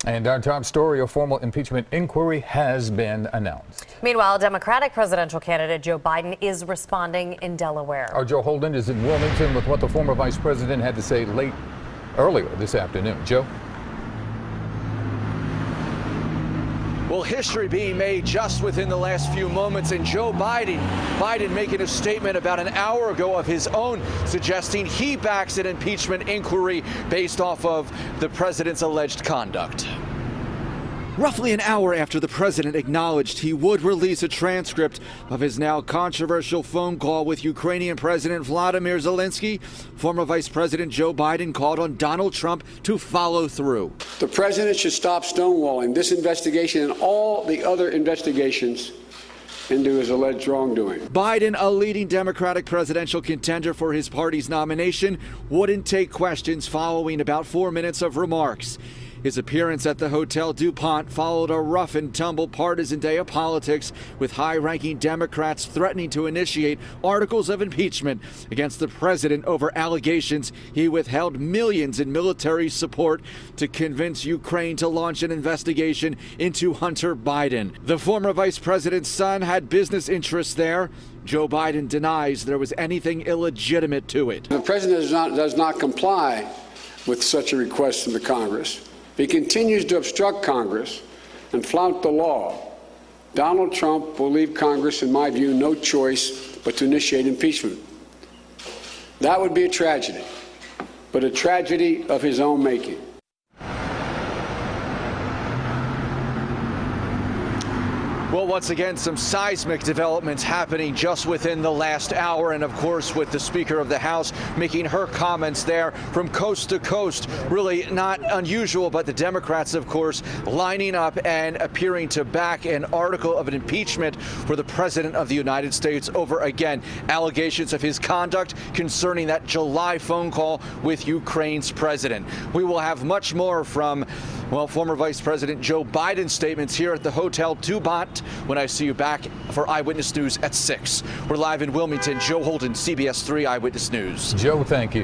And our top story, a formal impeachment inquiry has been announced. Meanwhile, Democratic presidential candidate Joe Biden is responding in Delaware. Our Joe Holden is in Wilmington with what the former vice president had to say earlier this afternoon. Joe? Well, history being made just within the last few moments, and Joe Biden making a statement about an hour ago of his own, suggesting he backs an impeachment inquiry based off of the president's alleged conduct. Roughly an hour after the president acknowledged he would release a transcript of his now controversial phone call with Ukrainian President Vladimir Zelensky, former Vice President Joe Biden called on Donald Trump to follow through. The president should stop stonewalling this investigation and all the other investigations into his alleged wrongdoing. Biden, a leading Democratic presidential contender for his party's nomination, wouldn't take questions following about 4 minutes of remarks. His appearance at the Hotel DuPont followed a rough and tumble partisan day of politics, with high-ranking Democrats threatening to initiate articles of impeachment against the president over allegations he withheld millions in military support to convince Ukraine to launch an investigation into Hunter Biden. The former vice president's son had business interests there. Joe Biden denies there was anything illegitimate to it. The president does not comply with such a request from the Congress. If he continues to obstruct Congress and flout the law, Donald Trump will leave Congress, in my view, no choice but to initiate impeachment. That would be a tragedy, but a tragedy of his own making. Well, once again, some seismic developments happening just within the last hour. And of course, with the Speaker of the House making her comments there from coast to coast, really not unusual. But the Democrats, of course, lining up and appearing to back an article of an impeachment for the President of the United States over, again, allegations of his conduct concerning that July phone call with Ukraine's president. We will have much more from, well, former Vice President Joe Biden's statements here at the Hotel DuPont when I see you back for Eyewitness News at 6. We're live in Wilmington. Joe Holden, CBS 3 Eyewitness News. Joe, thank you.